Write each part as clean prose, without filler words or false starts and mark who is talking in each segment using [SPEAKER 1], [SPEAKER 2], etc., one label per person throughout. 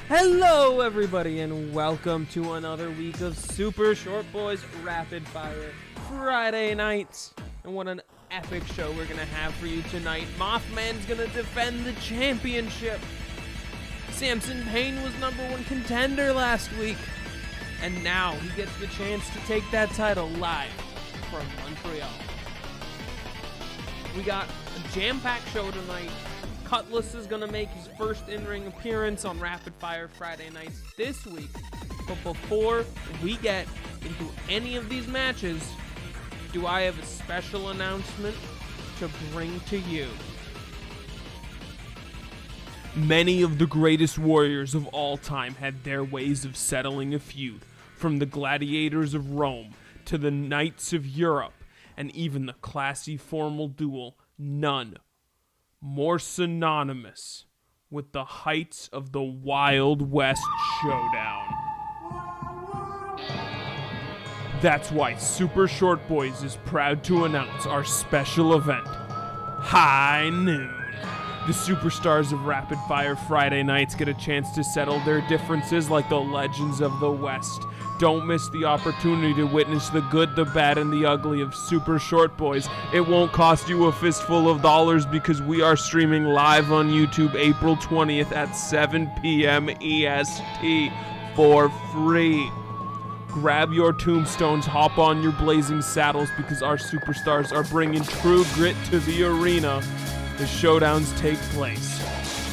[SPEAKER 1] Hello everybody and welcome to another week of Super Short Boys Rapid Fire Friday nights. And what an epic show we're going to have for you tonight. Mothman's going to defend the championship. Samson Payne was #1 contender last week. And now he gets the chance to take that title live from Montreal. We got a jam-packed show tonight. Cutlass is going to make his first in-ring appearance on Rapid Fire Friday nights this week. But before we get into any of these matches, do I have a special announcement to bring to you. Many of the greatest warriors of all time had their ways of settling a feud, from the gladiators of Rome to the knights of Europe, and even the classy formal duel, none more synonymous with the heights of the Wild West Showdown. That's why Super Short Boys is proud to announce our special event, High Noon. The superstars of Rapid Fire Friday nights get a chance to settle their differences like the legends of the West. Don't miss the opportunity to witness the good, the bad, and the ugly of Super Short Boys. It won't cost you a fistful of dollars because we are streaming live on YouTube April 20th at 7 p.m. EST for free. Grab your tombstones, hop on your blazing saddles because our superstars are bringing true grit to the arena. The showdowns take place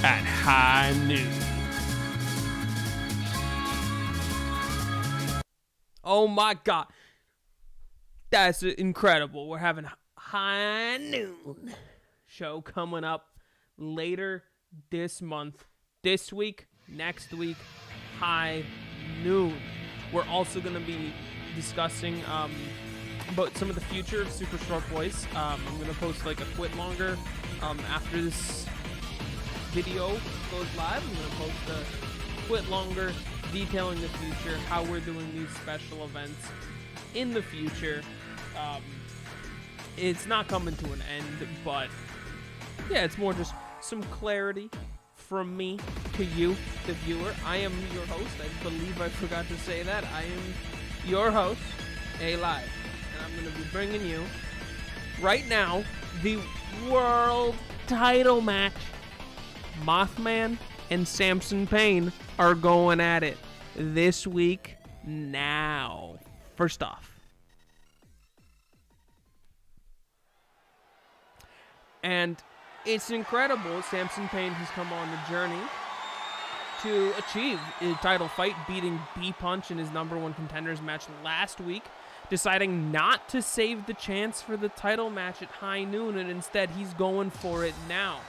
[SPEAKER 1] at high noon. Oh my God. That's incredible. We're having High Noon show coming up later this month. This week, next week, High Noon. We're also going to be discussing about some of the future of Super Short Boys. I'm going to post like a quit longer after this video goes live. I'm going to post a quit longer detailing the future, how we're doing these special events in the future. It's not coming to an end, but yeah, it's more just some clarity from me to you, the viewer. I am your host. I believe I forgot to say that. I am your host, A.LIVE, and I'm going to be bringing you right now the world title match. Mothman and Samson Payne are going at it this week now. First off, and it's incredible, Samson Payne has come on the journey to achieve a title fight, beating B-Punch in his #1 contenders match last week, deciding not to save the chance for the title match at High Noon, and instead he's going for it now.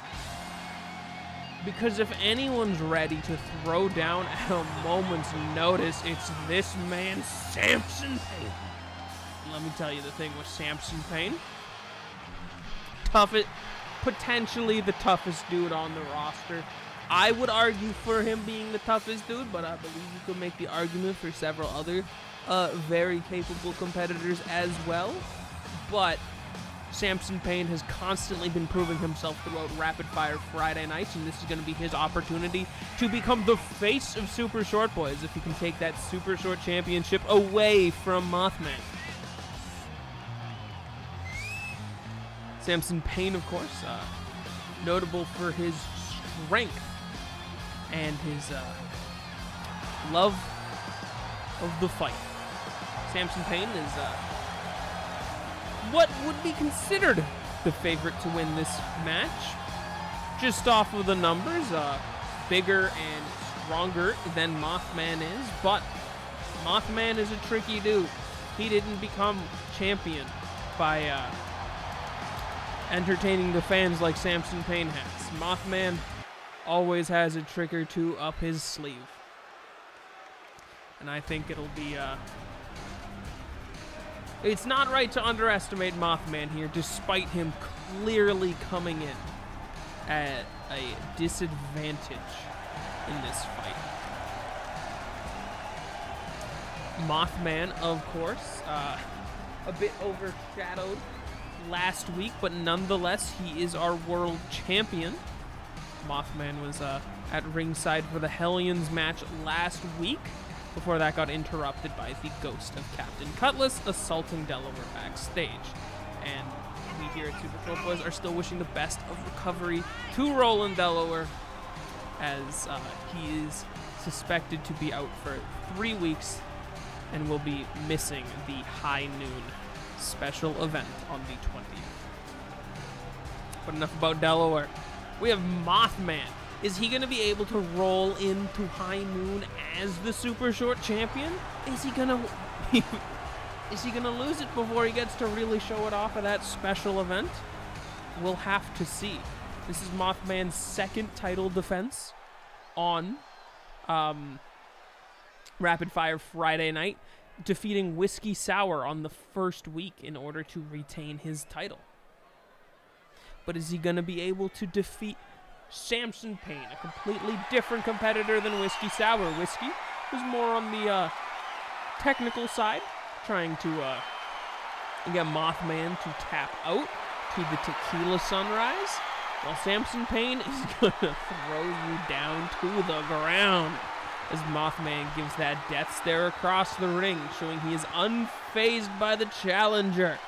[SPEAKER 1] Because if anyone's ready to throw down at a moment's notice, it's this man, Samson Payne. Let me tell you the thing with Samson Payne. Potentially the toughest dude on the roster. I would argue for him being the toughest dude, but I believe you could make the argument for several other very capable competitors as well. But Samson Payne has constantly been proving himself throughout Rapid Fire Friday nights, and this is going to be his opportunity to become the face of Super Short Boys if he can take that Super Short Championship away from Mothman. Samson Payne, of course, notable for his strength and his love of the fight. Samson Payne is what would be considered the favorite to win this match. Just off of the numbers, bigger and stronger than Mothman is, but Mothman is a tricky dude. He didn't become champion by entertaining the fans like Samson Payne has. Mothman always has a trick or two up his sleeve. And I think it'll be it's not right to underestimate Mothman here, despite him clearly coming in at a disadvantage in this fight. Mothman, of course, a bit overshadowed last week, but nonetheless, he is our world champion. Mothman was
[SPEAKER 2] at ringside for the Hellions match last week. Before that got interrupted by the ghost of Captain Cutlass assaulting Delaware backstage. And we here at Super Short Boys are still wishing the best of recovery to Roland Delaware, as he is suspected to be out for 3 weeks and will be missing the high noon special event on the 20th. But enough about Delaware. We have Mothman. Is he going to be able to roll into high noon as the Super Short champion? Is he going to lose it before he gets to really show it off at that special event? We'll have to see. This is Mothman's second title defense on Rapid Fire Friday night, defeating Whiskey Sour on the first week in order to retain his title. But is he going to be able to defeat Samson Payne, a completely different competitor than Whiskey Sour? Whiskey was more on the technical side, trying to get Mothman to tap out to the Tequila Sunrise, while Samson Payne is going to throw you down to the ground as Mothman gives that death stare across the ring, showing he is unfazed by the challenger,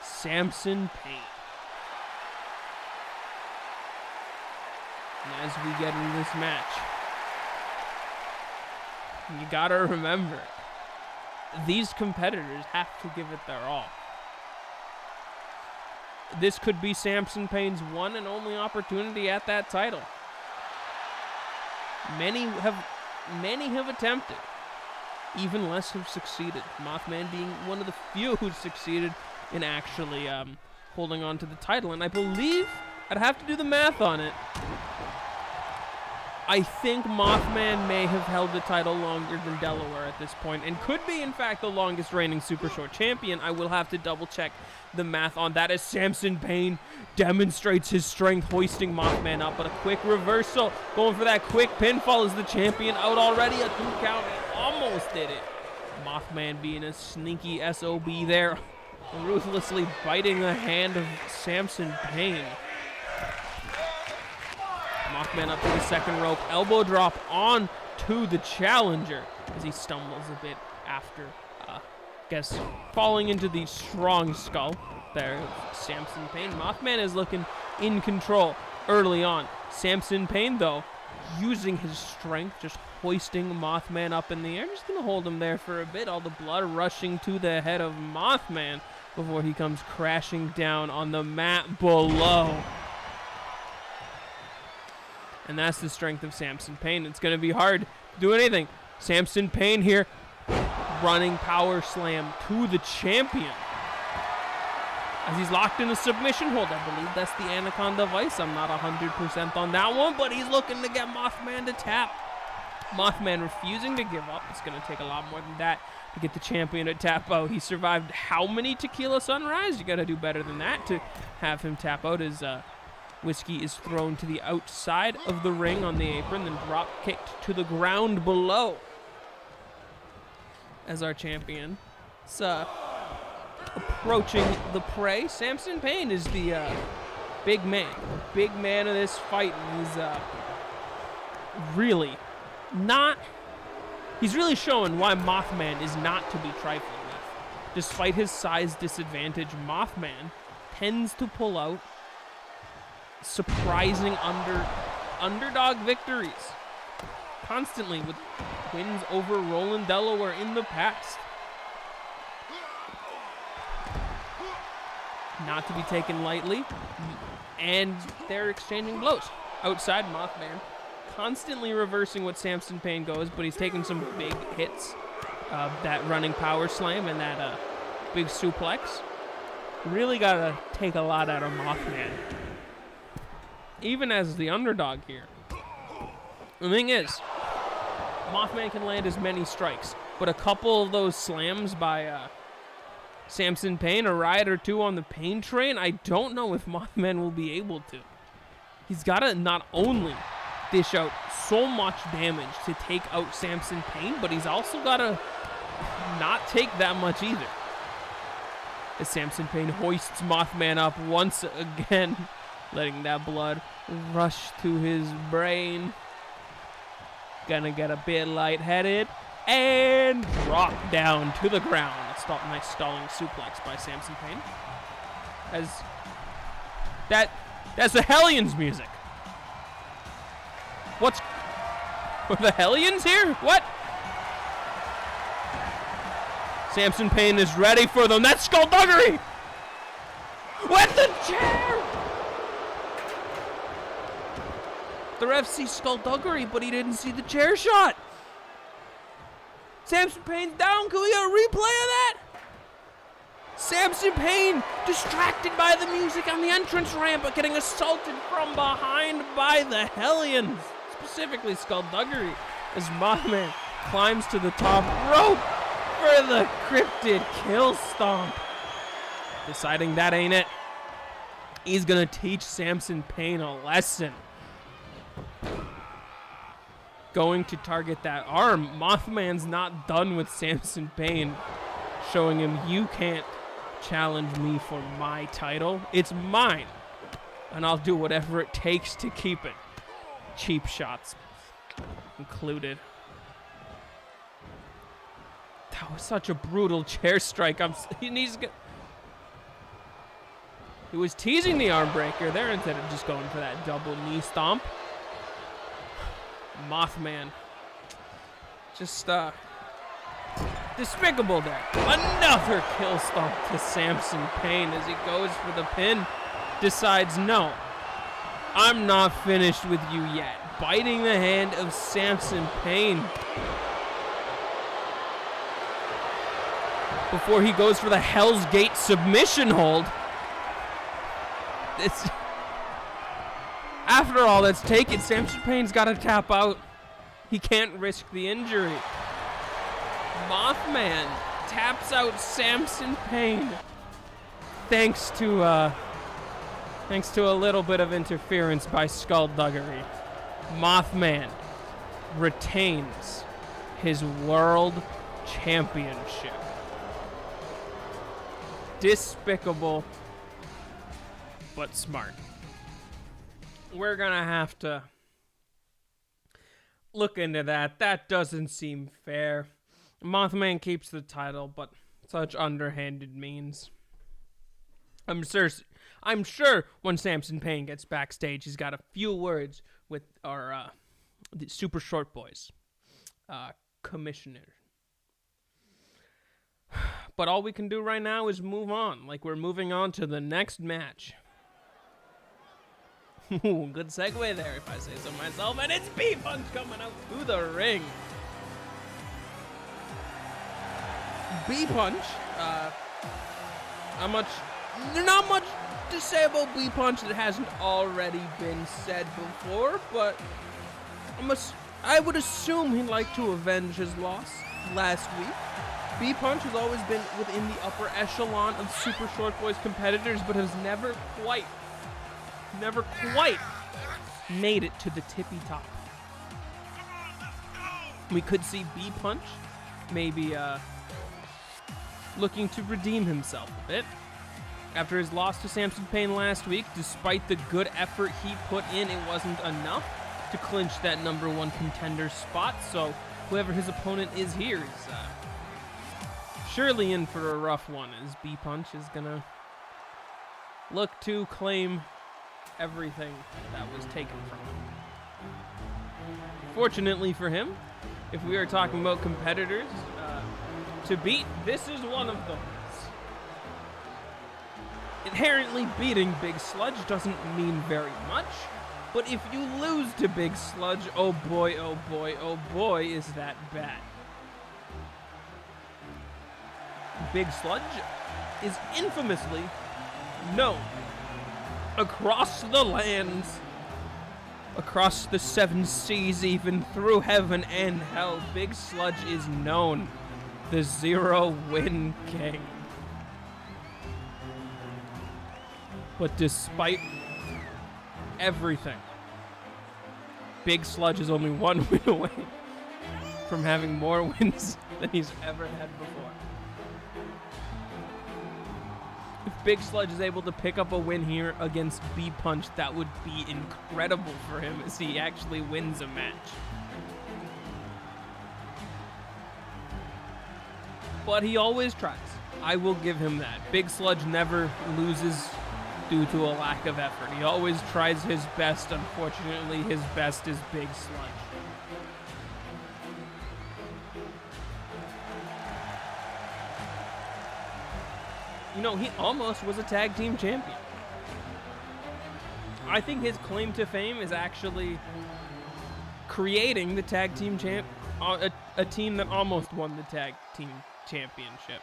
[SPEAKER 2] Samson Payne. And as we get into this match, you gotta remember, these competitors have to give it their all. This could be Samson Payne's one and only opportunity at that title. Many have attempted. Even less have succeeded. Mothman being one of the few who succeeded in actually holding on to the title. And I believe, I'd have to do the math on it, I think Mothman may have held the title longer than Delaware at this point, and could be, in fact, the longest reigning Super Short champion. I will have to double check the math on that as Samson Payne demonstrates his strength, hoisting Mothman up, but a quick reversal, going for that quick pinfall. Is the champion out already? A 2 count, almost did it. Mothman being a sneaky SOB there, ruthlessly biting the hand of Samson Payne. Mothman up to the second rope, elbow drop on to the challenger as he stumbles a bit after, falling into the strong skull there of Samson Payne. Mothman is looking in control early on. Samson Payne, though, using his strength, just hoisting Mothman up in the air. Just going to hold him there for a bit. All the blood rushing to the head of Mothman before he comes crashing down on the mat below. And that's the strength of Samson Payne. It's going to be hard to do anything. Samson Payne here, running power slam to the champion. As he's locked in a submission hold. I believe that's the Anaconda Vice. I'm not 100% on that one, but he's looking to get Mothman to tap. Mothman refusing to give up. It's going to take a lot more than that to get the champion to tap out. He survived how many Tequila Sunrise? You got to do better than that to have him tap out. As Whiskey is thrown to the outside of the ring on the apron, then drop kicked to the ground below. As our champion is approaching the prey. Samson Payne is the big man of this fight. And he's really showing why Mothman is not to be trifled with. Despite his size disadvantage, Mothman tends to pull out surprising underdog victories constantly, with wins over Roland Delaware in the past. Not to be taken lightly, and they're exchanging blows. Outside, Mothman constantly reversing what Samson Payne goes, but he's taking some big hits. That running power slam and that big suplex. Really gotta take a lot out of Mothman, even as the underdog here. The thing is, Mothman can land as many strikes, but a couple of those slams by Samson Payne, a ride or two on the Payne train, I don't know if Mothman will be able to. He's got to not only dish out so much damage to take out Samson Payne, but he's also got to not take that much either. As Samson Payne hoists Mothman up once again, letting that blood rush to his brain. Gonna get a bit lightheaded and drop down to the ground. Nice stalling suplex by Samson Payne. That's the Hellions music. Were the Hellions here? What? Samson Payne is ready for them. That's skullduggery! With the chair! The ref sees skullduggery, but he didn't see the chair shot. Samson Payne's down. Can we get a replay of that? Samson Payne distracted by the music on the entrance ramp, but getting assaulted from behind by the Hellions. Specifically skullduggery, as Mothman climbs to the top rope for the cryptid kill stomp. Deciding that ain't it. He's gonna teach Samson Payne a lesson. Going to target that arm. Mothman's not done with Samson Payne, showing him you can't challenge me for my title. It's mine, and I'll do whatever it takes to keep it. Cheap shots included. That was such a brutal chair strike. He was teasing the arm breaker there instead of just going for that double knee stomp. Mothman. Just, despicable there. Another kill stomp to Samson Payne as he goes for the pin. Decides, no, I'm not finished with you yet. Biting the hand of Samson Payne. Before he goes for the Hell's Gate submission hold. After all that's taken, Samson Payne's got to tap out. He can't risk the injury. Mothman taps out Samson Payne. Thanks to a little bit of interference by skullduggery. Mothman retains his world championship. Despicable, but smart. We're gonna have to look into that. That doesn't seem fair. Mothman keeps the title, but such underhanded means. I'm sure when Samson Payne gets backstage, he's got a few words with our the Super Short Boys commissioner. But all we can do right now is move on, like we're moving on to the next match. Ooh, good segue there, if I say so myself. And it's B-Punch coming out to the ring. B-Punch, not much to say about B-Punch that hasn't already been said before, but I would assume he'd like to avenge his loss last week. B-Punch has always been within the upper echelon of Super Short Boys competitors, but has never quite made it to the tippy top. We could see B-Punch maybe looking to redeem himself a bit. After his loss to Samson Payne last week, despite the good effort he put in, it wasn't enough to clinch that number one contender spot, so whoever his opponent is here is surely in for a rough one, as B-Punch is gonna look to claim everything that was taken from him. Fortunately for him, if we are talking about competitors to beat, this is one of them. Inherently beating Big Sludge doesn't mean very much, but if you lose to Big Sludge, oh boy, oh boy, oh boy, is that bad. Big Sludge is infamously known across the lands, across the 7 seas, even through heaven and hell. Big Sludge is known, the Zero-Win King. But despite everything, Big Sludge is only 1 win away from having more wins than he's ever had before. If Big Sludge is able to pick up a win here against B-Punch, that would be incredible for him as he actually wins a match. but he always tries. I will give him that. Big Sludge never loses due to a lack of effort. He always tries his best. Unfortunately, his best is Big Sludge. You know, he almost was a tag team champion. I think his claim to fame is actually creating the tag team a team that almost won the tag team championship.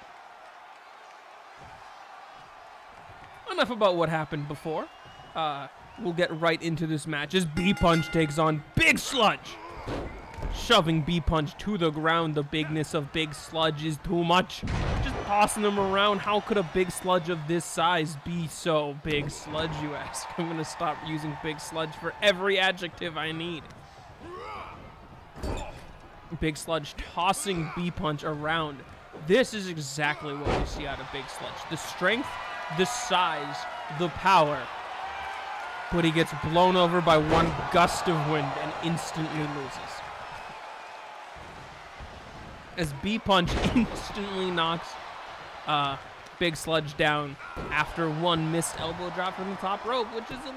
[SPEAKER 2] Enough about what happened before. We'll get right into this match as B-Punch takes on Big Sludge. Shoving B-Punch to the ground. The bigness of Big Sludge is too much. Just tossing him around. How could a Big Sludge of this size be so Big Sludge, you ask? I'm going to stop using Big Sludge for every adjective I need. Big Sludge tossing B-Punch around. This is exactly what we see out of Big Sludge. The strength, the size, the power. But he gets blown over by one gust of wind and instantly loses. As B-Punch instantly knocks Big Sludge down after one missed elbow drop from the top rope, which is a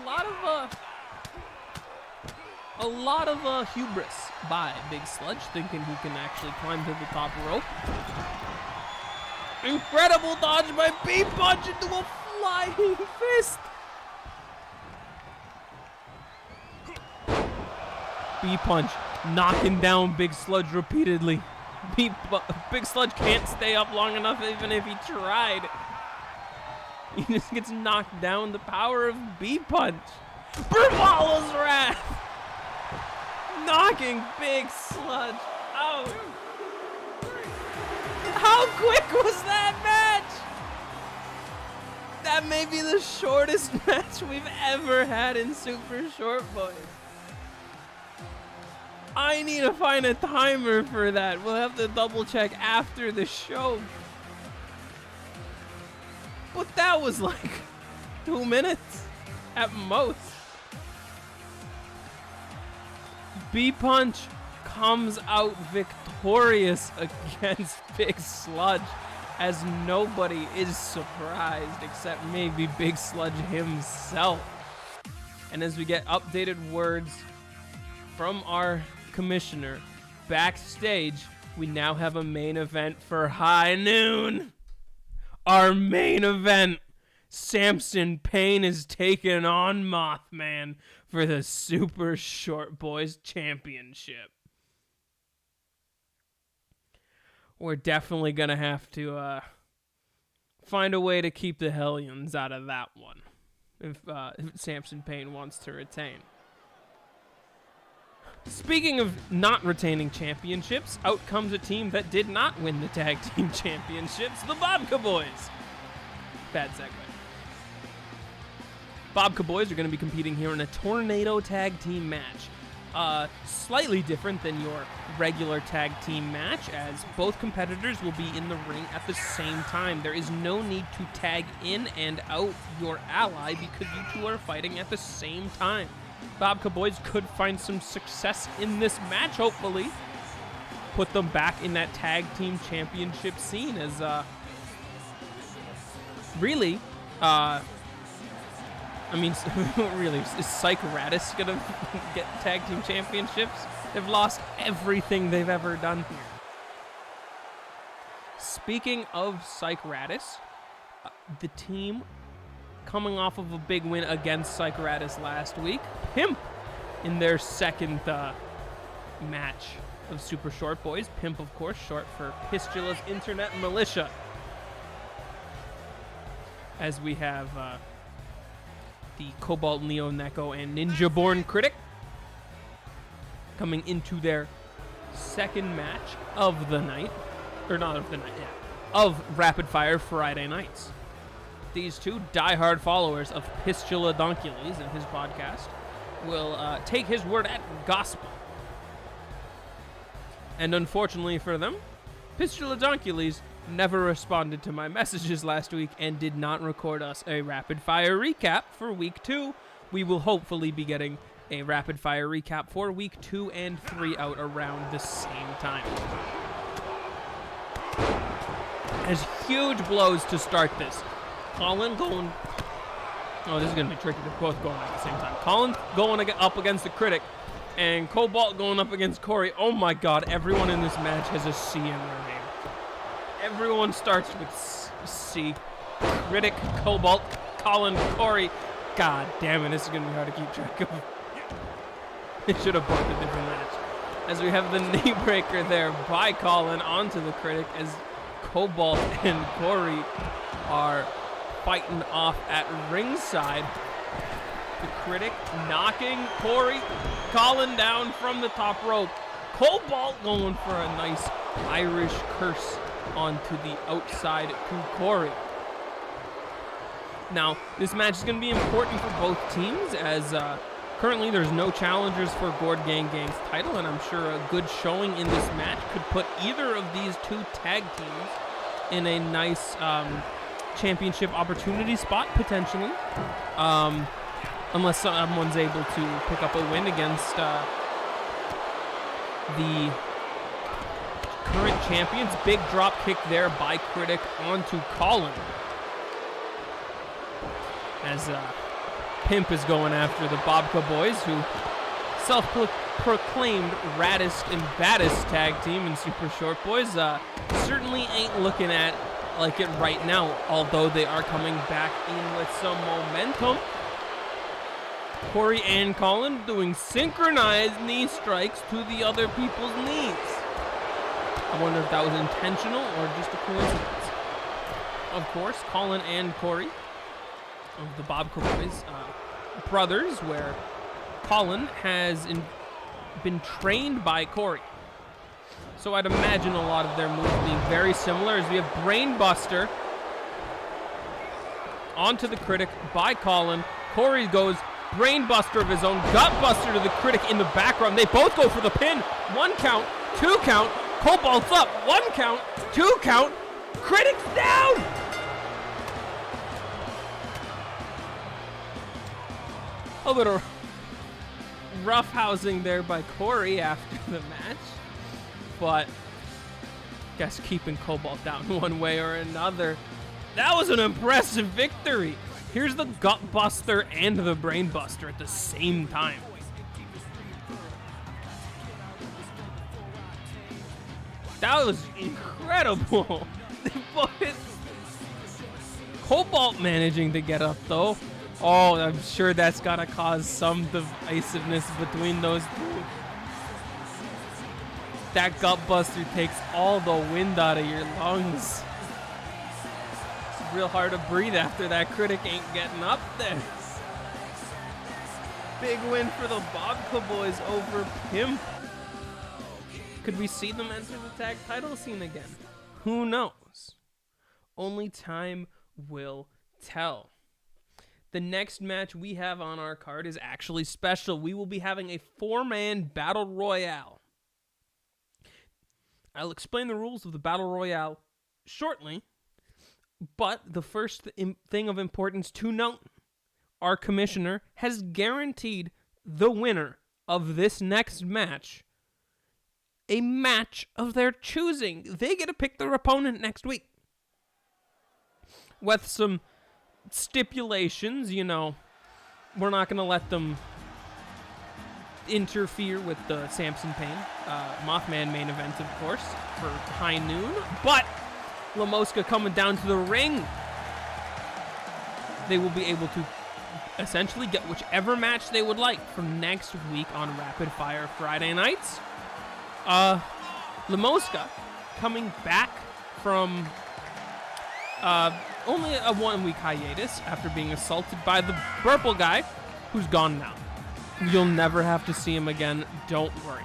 [SPEAKER 2] lot of hubris by Big Sludge, thinking he can actually climb to the top rope. Incredible dodge by B-Punch into a flying fist. B-Punch knocking down Big Sludge repeatedly. Big Sludge can't stay up long enough even if he tried. He just gets knocked down. The power of B-Punch. Bravala's Wrath! Knocking Big Sludge out. How quick was that match? That may be the shortest match we've ever had in Super Short Boys. I need to find a timer for that. We'll have to double check after the show. But that was like 2 minutes at most. B-Punch comes out victorious against Big Sludge, as nobody is surprised except maybe Big Sludge himself. And as we get updated words from our commissioner backstage, we now have a main event for High Noon. Our main event, Samson Payne is taking on Mothman for the Super Short Boys Championship. We're definitely gonna have to find a way to keep the Hellions out of that one if Samson Payne wants to retain. Speaking of not retaining championships, out comes a team that did not win the tag team championships, the Bobka Boys. Bad segue. Bobka Boys are going to be competing here in a tornado tag team match. Slightly different than your regular tag team match, as both competitors will be in the ring at the same time. There is no need to tag in and out your ally because you two are fighting at the same time. Bobka Boys could find some success in this match, hopefully. Put them back in that tag team championship scene as, really, really, is Psych Radis gonna get tag team championships? They've lost everything they've ever done here. Speaking of Psych Radis, the team coming off of a big win against Psych Radis last week, Pimp in their second match of Super Short Boys. Pimp, of course, short for Pistula's Internet Militia. As we have the Cobalt Neo Neko and Ninja Born Critic coming into their second match of the night. Or not of the night, yeah. Of Rapid Fire Friday nights. These two diehard followers of Pistula Donkules and his podcast will take his word at gospel. And unfortunately for them, Pistula Donkules never responded to my messages last week and did not record us a rapid fire recap for week 2. We will hopefully be getting a rapid fire recap for week 2 and 3 out around the same time. has huge blows to start this. Colin going... Oh, this is going to be tricky. They're both going at the same time. Colin going up against the Critic, and Cobalt going up against Corey. Oh my god, everyone in this match has a C in their name. Everyone starts with C. Critic, Cobalt, Colin, Corey. God damn it, this is going to be hard to keep track of. It should have booked a different match. As we have the knee breaker there by Colin onto the Critic, as Cobalt and Corey are fighting off at ringside. The Critic knocking Colin down from the top rope. Cobalt going for a nice Irish curse onto the outside to Corey. Now, this match is going to be important for both teams, as currently there's no challengers for Gord Gang Gang's title, and I'm sure a good showing in this match could put either of these two tag teams in a nice championship opportunity spot, potentially. Unless someone's able to pick up a win against the current champions. Big drop kick there by Critic onto Colin. As Pimp is going after the Bobka Boys, who self-proclaimed raddest and baddest tag team in Super Short Boys. Certainly ain't looking at like it right now, although they are coming back in with some momentum. Corey and Colin doing synchronized knee strikes to the other people's knees. I wonder if that was intentional or just a coincidence. Of course, Colin and Corey of the Bobka Boys, brothers, where Colin has been trained by Corey. So I'd imagine a lot of their moves being very similar, as we have Brainbuster onto the Critic by Colin. Corey goes Brainbuster of his own, Gutbuster to the Critic in the background. They both go for the pin. 1 count, 2 count, Cobalt's up. 1 count, 2 count, Critic's down! A little roughhousing there by Corey after the match, but guess keeping Cobalt down one way or another. That was an impressive victory. Here's the Gutbuster and the Brainbuster at the same time. That was incredible. Cobalt managing to get up though. Oh, I'm sure that's gotta cause some divisiveness between those two. That Gutbuster takes all the wind out of your lungs. It's real hard to breathe after that. Critic ain't getting up there. Big win for the Bobka Boys over Pimp. Could we see them enter the tag title scene again? Who knows? Only time will tell. The next match we have on our card is actually special. We will be having a 4-man battle royale. I'll explain the rules of the battle royale shortly, but the first thing of importance to note, our commissioner has guaranteed the winner of this next match a match of their choosing. They get to pick their opponent next week. With some stipulations, you know, we're not going to let them interfere with the Samson Payne Mothman main event, of course, for high noon. But La Mosca coming down to the ring, they will be able to essentially get whichever match they would like for next week on Rapid Fire Friday nights. La Mosca coming back from only a 1-week hiatus after being assaulted by the purple guy, who's gone now. You'll never have to see him again, don't worry.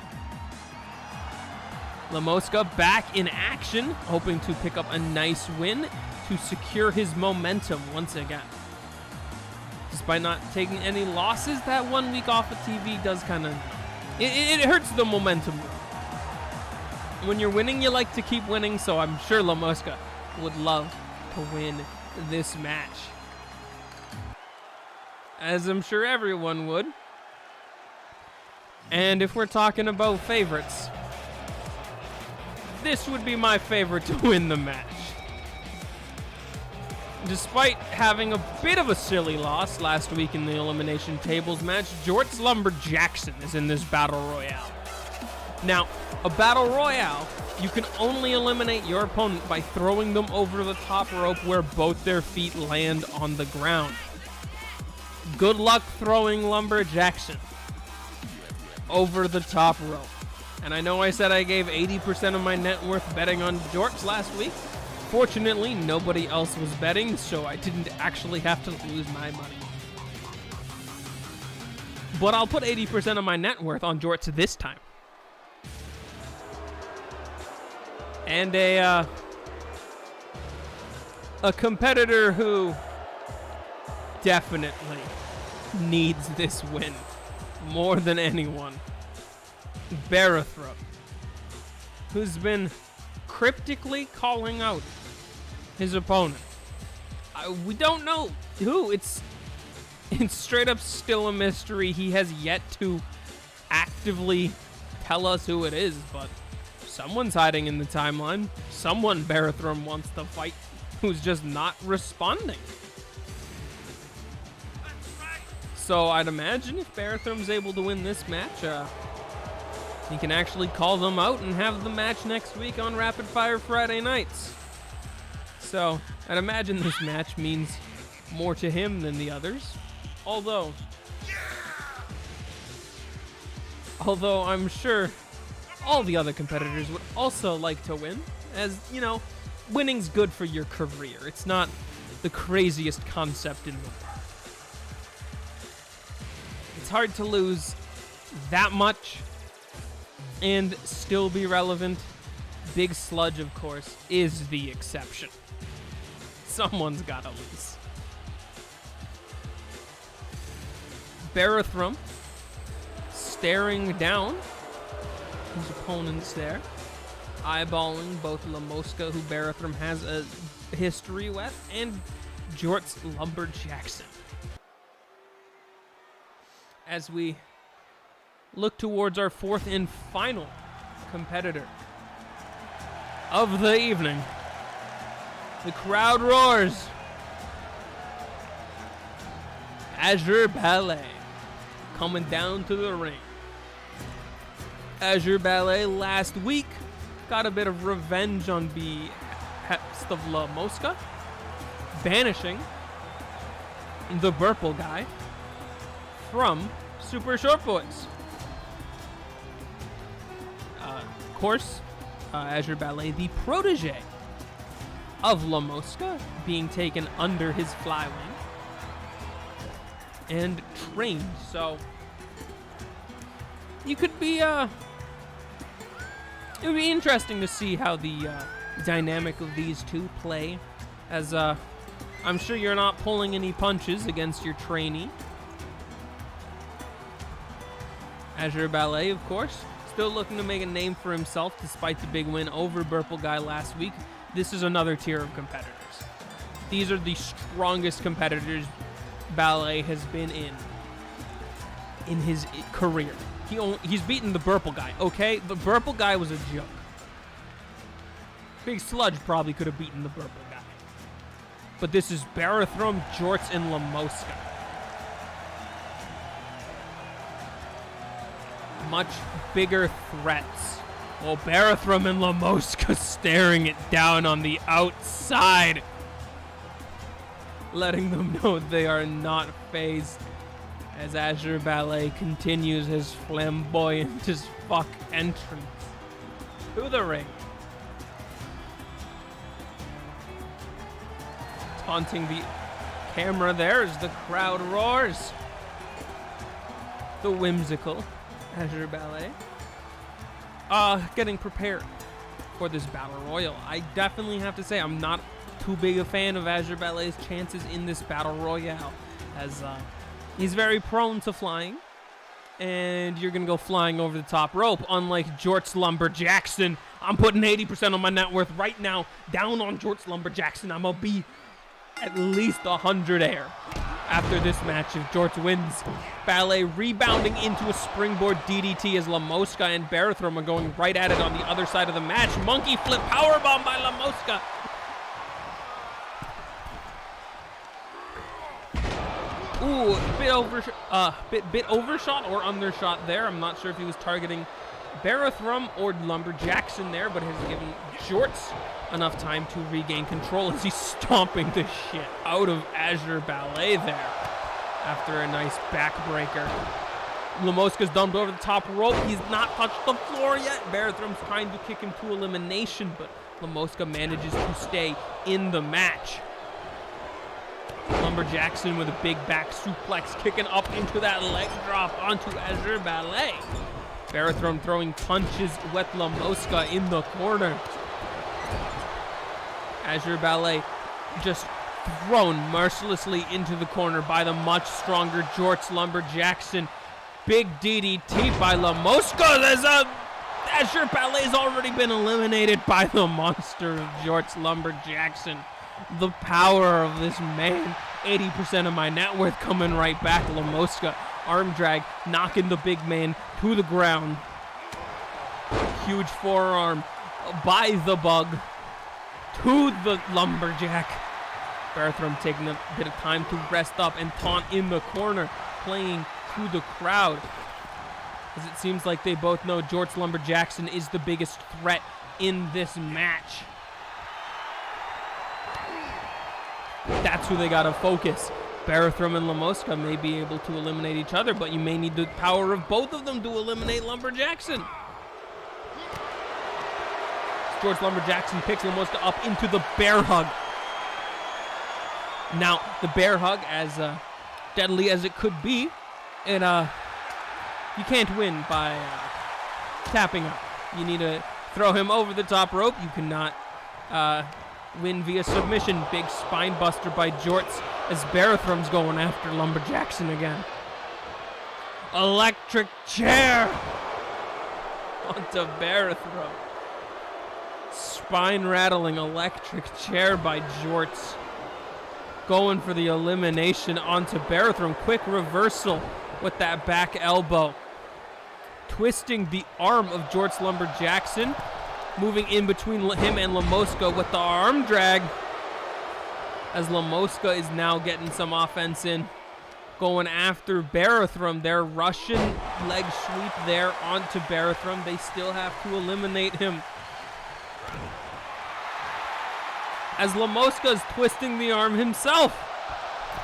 [SPEAKER 2] La Mosca back in action, hoping to pick up a nice win to secure his momentum once again. Despite not taking any losses, that 1 week off of TV does kind of... It hurts the momentum. When you're winning, you like to keep winning, so I'm sure La Mosca would love to win this match, as I'm sure everyone would. And if we're talking about favorites, this would be my favorite to win the match. Despite having a bit of a silly loss last week in the Elimination Tables match, Jorts Lumberjackson is in this Battle Royale. Now, a Battle Royale, you can only eliminate your opponent by throwing them over the top rope where both their feet land on the ground. Good luck throwing Lumberjackson over the top rope. And I know I said I gave 80% of my net worth betting on Jorts last week. Fortunately, nobody else was betting, so I didn't actually have to lose my money. But I'll put 80% of my net worth on Jorts this time. And a competitor who definitely needs this win more than anyone. Barathrum, who's been cryptically calling out his opponent. We don't know who. It's straight up still a mystery. He has yet to actively tell us who it is, but someone's hiding in the timeline. Someone Barathrum wants to fight who's just not responding. So I'd imagine if Barathram's able to win this match, he can actually call them out and have the match next week on Rapid Fire Friday nights. So I'd imagine this match means more to him than the others. Although I'm sure all the other competitors would also like to win, as, you know, winning's good for your career. It's not the craziest concept in the world. It's hard to lose that much and still be relevant. Big Sludge, of course, is the exception. Someone's gotta lose. Barathrum staring down his opponents there, eyeballing both La Mosca, who Barathrum has a history with, and Jorts Lumberjackson. As we look towards our fourth and final competitor of the evening, the crowd roars. Azure Ballet coming down to the ring. Azure Ballet last week got a bit of revenge on the Hepst of La Mosca, banishing the Burple guy from Super Short Boys. Of course, Azure Ballet, the protege of La Mosca, being taken under his flywing and trained. So you could be it would be interesting to see how the dynamic of these two play, as I'm sure you're not pulling any punches against your trainee. Azure Ballet, of course, still looking to make a name for himself despite the big win over Burple Guy last week. This is another tier of competitors. These are the strongest competitors Ballet has been in his career. He's beaten the Burple Guy, okay? The Burple Guy was a joke. Big Sludge probably could have beaten the Burple Guy. But this is Barathrum, Jorts, and La Mosca. Much bigger threats. Well, Barathrum and La Mosca staring it down on the outside, letting them know they are not phased as Azure Ballet continues his flamboyant as fuck entrance to the ring. Taunting the camera there as the crowd roars. The whimsical Azure Ballet. Getting prepared for this Battle Royal. I definitely have to say I'm not too big a fan of Azure Ballet's chances in this Battle Royale, as he's very prone to flying, and you're going to go flying over the top rope. Unlike Jorts Lumberjackson, I'm putting 80% of my net worth right now down on Jorts Lumberjackson. I'm going to be at least 100 air after this match if Jorts wins. Ballet rebounding into a springboard DDT as La Mosca and Barathrum are going right at it on the other side of the match. Monkey flip powerbomb by La Mosca. Ooh, bit overshot or undershot there. I'm not sure if he was targeting Barathrum or Lumberjackson there, but has given Jorts enough time to regain control as he's stomping the shit out of Azure Ballet there after a nice backbreaker. Lamosca's dumped over the top rope. He's not touched the floor yet. Barathrum's trying to kick him to elimination, but Lamosca manages to stay in the match. Lumberjackson with a big back suplex kicking up into that leg drop onto Azure Ballet. Barathrum throwing punches with Lamosca in the corner. Azure Ballet just thrown mercilessly into the corner by the much stronger Jorts Lumberjackson. Big DDT by Lamosca. Azure Ballet's already been eliminated by the monster of Jorts Lumberjackson. The power of this man. 80% of my net worth coming right back. Lamosca arm drag, knocking the big man to the ground. Huge forearm by the bug to the lumberjack. Barathrum taking a bit of time to rest up and taunt in the corner, playing to the crowd. As it seems like they both know Jorts Lumberjackson is the biggest threat in this match. That's who they gotta focus. Barathrum and Lamosca may be able to eliminate each other, but you may need the power of both of them to eliminate Lumberjackson. Jorts Lumberjackson picks Lamosca up into the bear hug. Now, the bear hug, as deadly as it could be, you can't win by tapping out. You need to throw him over the top rope. You cannot win via submission. Big spine buster by Jorts as Barathrum's going after Lumberjackson again. Electric chair onto Barathrum. Spine rattling electric chair by Jorts. Going for the elimination onto Barathrum. Quick reversal with that back elbow. Twisting the arm of Jorts Lumberjackson. Moving in between him and Lamosca with the arm drag. As Lamosca is now getting some offense in. Going after Barathrum. Their Russian leg sweep there onto Barathrum. They still have to eliminate him. As Lamosca is twisting the arm himself.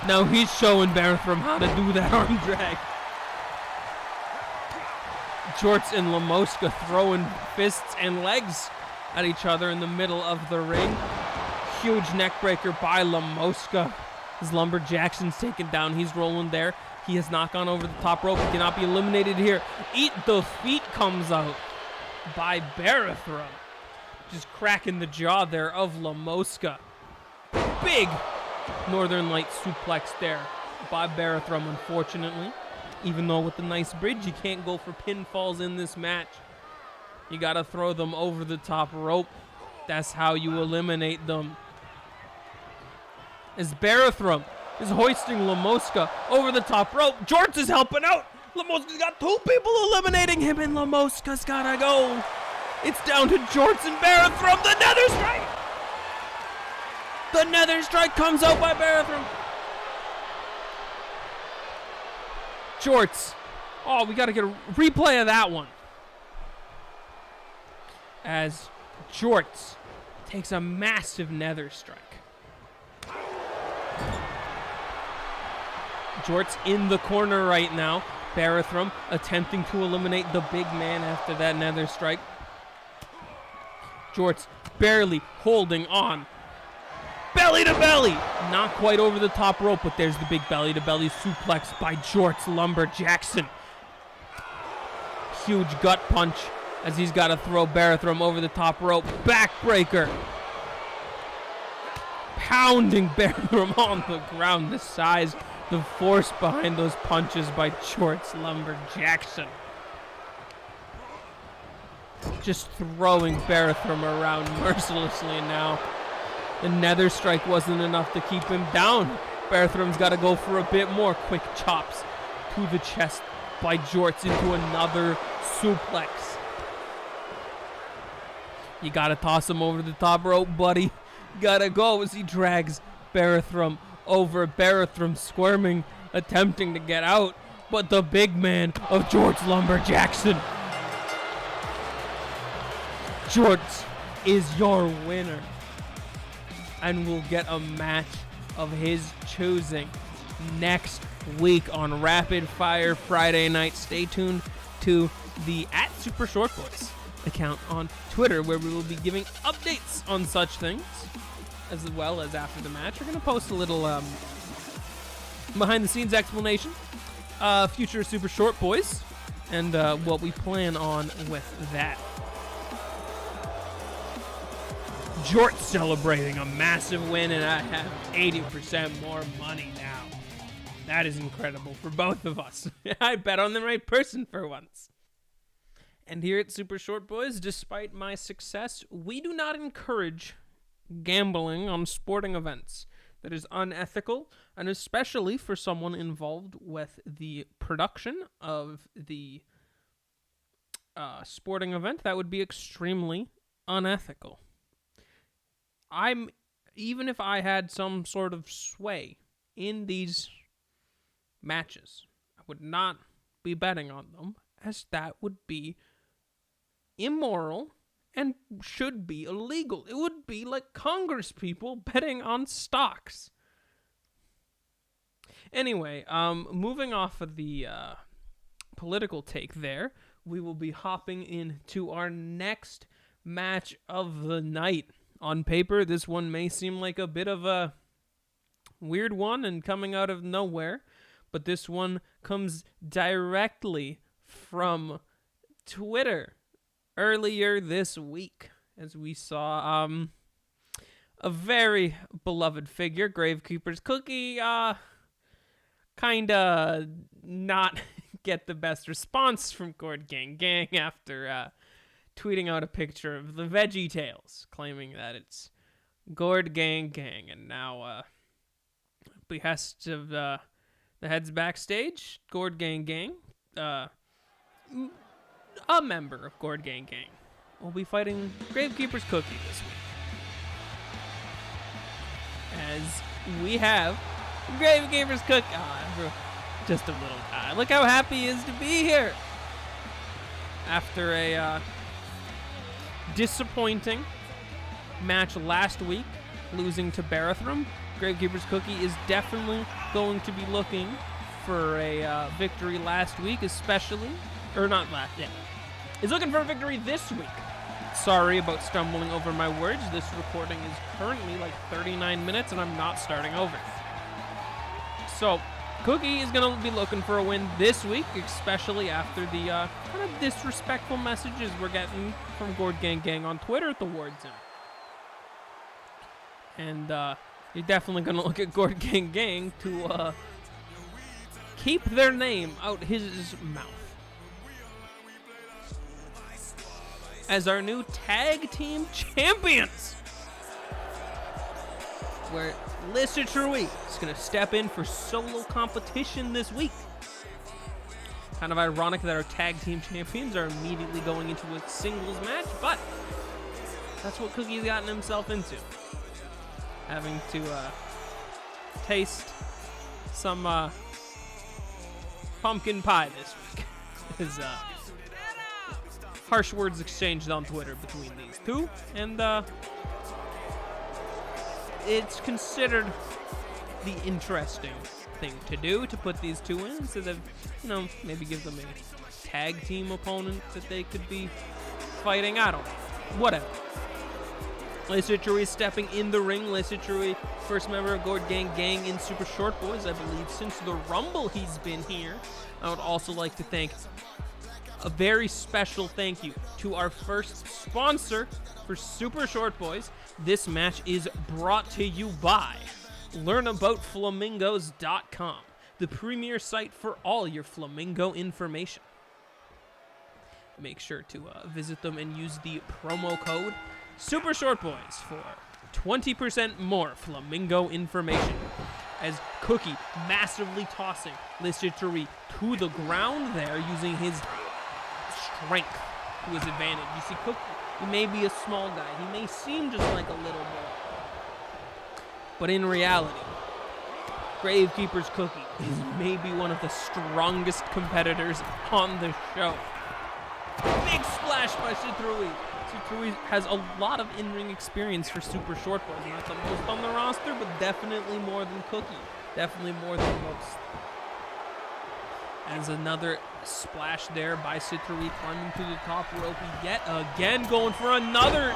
[SPEAKER 2] Now he's showing Barathrum how to do that arm drag. Jorts and Lamosca throwing fists and legs at each other in the middle of the ring. Huge neck breaker by Lamosca. As Lumberjackson's taken down, he's rolling there. He has not gone over the top rope. He cannot be eliminated here. Eat the feet comes out by Barathrum. Just cracking the jaw there of Lamosca. Big Northern Light suplex there by Barathrum, unfortunately. Even though with the nice bridge, you can't go for pinfalls in this match. You gotta throw them over the top rope. That's how you eliminate them. As Barathrum is hoisting Lamosca over the top rope. Jorts is helping out. Lamosca's got two people eliminating him, and Lamosca's gotta go. It's down to Jorts and Barathrum. The Nether Strike! The Nether Strike comes out by Barathrum. Jorts. Oh, we got to get a replay of that one. As Jorts takes a massive Nether Strike. Jorts in the corner right now. Barathrum attempting to eliminate the big man after that Nether Strike. Jorts barely holding on. Belly to belly. Not quite over the top rope, but there's the big belly to belly suplex by Jorts Lumberjackson. Huge gut punch as he's got to throw Barathrum over the top rope. Backbreaker. Pounding Barathrum on the ground. The size, the force behind those punches by Jorts Lumberjackson. Just throwing Barathrum around mercilessly now. The Nether Strike wasn't enough to keep him down. Barathrum's got to go for a bit more. Quick chops to the chest by Jorts into another suplex. You got to toss him over the top rope, buddy. Got to go as he drags Barathrum over. Barathrum squirming attempting to get out, but the big man of George Lumber Jackson. George is your winner and will get a match of his choosing next week on Rapid Fire Friday Night. Stay tuned to the @SuperShortBoys account on Twitter, where we will be giving updates on such things, as well as after the match. We're going to post a little behind-the-scenes explanation, future Super Short Boys, and what we plan on with that. Jort celebrating a massive win, and I have 80% more money now. That is incredible for both of us. I bet on the right person for once. And here at Super Short Boys, despite my success, we do not encourage gambling on sporting events. That is unethical, and especially for someone involved with the production of the sporting event, that would be extremely unethical. Even if I had some sort of sway in these matches, I would not be betting on them, as that would be immoral and should be illegal. It would be like Congress people betting on stocks. Anyway, moving off of the political take there, we will be hopping into our next match of the night. On paper, this one may seem like a bit of a weird one and coming out of nowhere, but this one comes directly from Twitter earlier this week, as we saw a very beloved figure, Gravekeeper's Cookie, kinda not get the best response from Gord Gang Gang after tweeting out a picture of the Veggie Tales, claiming that it's Gord Gang Gang, and now, behest of the heads backstage, Gord Gang Gang, a member of Gord Gang Gang, will be fighting Gravekeeper's Cookie this week. As we have Gravekeeper's Cookie, just a little guy. Look how happy he is to be here. After a disappointing match last week, losing to Barathrum, Gravekeeper's Cookie is definitely going to be looking for a victory last week, especially, or not last, yeah. He's looking for a victory this week. Sorry about stumbling over my words. This recording is currently like 39 minutes, and I'm not starting over. So, Cookie is going to be looking for a win this week, especially after the kind of disrespectful messages we're getting from Gord Gang Gang on Twitter towards him. And you're definitely going to look at Gord Gang Gang to keep their name out his mouth. As our new tag team champions, where Lissa Trui is going to step in for solo competition this week. Kind of ironic that our tag team champions are immediately going into a singles match, but that's what Cookie's gotten himself into. Having to taste some pumpkin pie this week. Is harsh words exchanged on Twitter between these two, and it's considered the interesting thing to do, to put these two in instead of, maybe give them a tag team opponent that they could be fighting. I don't know. Whatever. Lissa Trui stepping in the ring. Lissa Trui, first member of Gord Gang Gang in Super Short Boys, I believe, since the Rumble he's been here. I would also like to thank a very special thank you to our first sponsor for Super Short Boys. This match is brought to you by LearnAboutFlamingos.com, the premier site for all your flamingo information. Make sure to visit them and use the promo code Super Short Boys for 20% more flamingo information. As Cookie massively tossing Lissa Trui to the ground there, using his strength to his advantage. You see, Cookie, he may be a small guy. He may seem just like a little boy. But in reality, Gravekeeper's Cookie is maybe one of the strongest competitors on the show. Big splash by Citrui. Citrui has a lot of in-ring experience for Super Short Boys. Not the most on the roster, but definitely more than Cookie. Definitely more than most. As another splash there by Citrui, climbing to the top rope yet again, going for another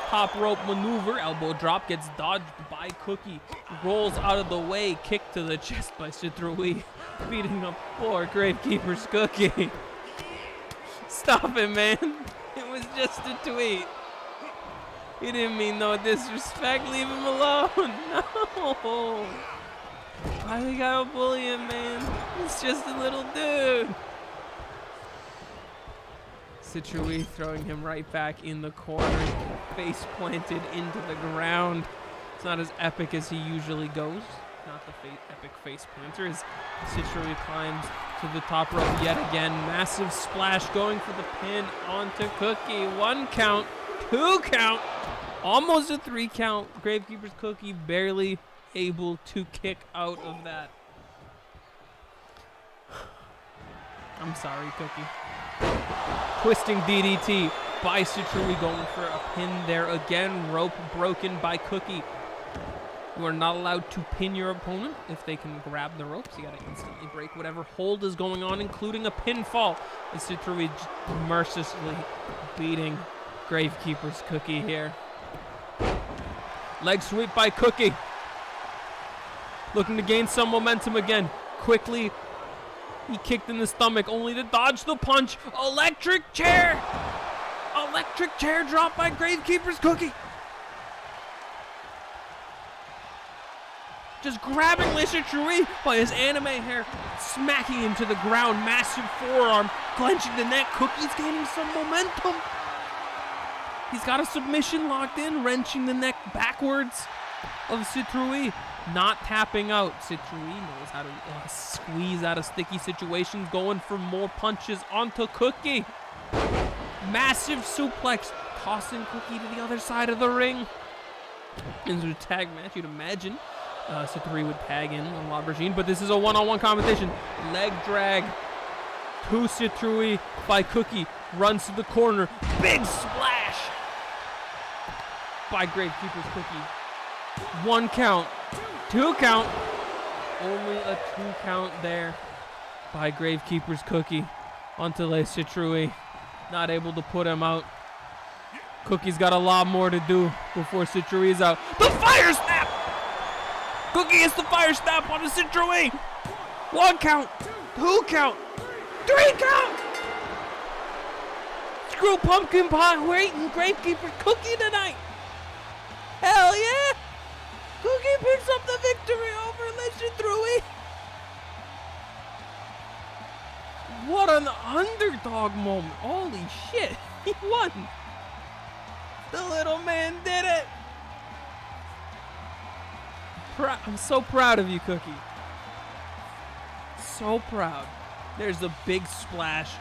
[SPEAKER 2] top rope maneuver. Elbow drop gets dodged by Cookie. Rolls out of the way, kick to the chest by Citrui, beating up poor Gravekeeper's Cookie. Stop it, man. It was just a tweet. He didn't mean no disrespect. Leave him alone. No. Why we gotta bully him, man? He's just a little dude. Citrui throwing him right back in the corner, face planted into the ground. It's not as epic as he usually goes. Not the epic face planter as Citrui climbs to the top rope yet again. Massive splash going for the pin onto Cookie. 1 count, 2 count, almost a 3 count. Gravekeeper's Cookie barely able to kick out of that. I'm sorry, Cookie. Twisting DDT by Citrui, going for a pin there again. Rope broken by Cookie. You are not allowed to pin your opponent if they can grab the ropes. You gotta instantly break whatever hold is going on, including a pinfall. And Citrui mercilessly beating Gravekeeper's Cookie here. Leg sweep by Cookie. Looking to gain some momentum again. Quickly, he kicked in the stomach, only to dodge the punch. Electric chair! Electric chair drop by Gravekeeper's Cookie. Just grabbing Citrui by his anime hair, smacking him to the ground. Massive forearm, clenching the neck. Cookie's gaining some momentum. He's got a submission locked in, wrenching the neck backwards of Citrui. Not tapping out. Citrui knows how to squeeze out of sticky situations, going for more punches onto Cookie. Massive suplex, tossing Cookie to the other side of the ring. Into a tag match, you'd imagine. Citrui would tag in on Labragine, but this is a one-on-one competition. Leg drag to Citrui by Cookie. Runs to the corner. Big splash by Gravekeeper's Cookie. 1 count. 2 count. Only a 2 count there by Gravekeeper's Cookie onto Citrui. Not able to put him out. Cookie's got a lot more to do before Citrui is out. The fire snap! Cookie hits the fire snap on the Citrui. 1 count, 2 count, 3 count. Screw pumpkin pie waiting Gravekeeper Cookie tonight. Hell yeah! Cookie picks up the victory over Citrui. What an underdog moment. Holy shit, he won. The little man did it. I'm so proud of you, Cookie. So proud. There's the big splash.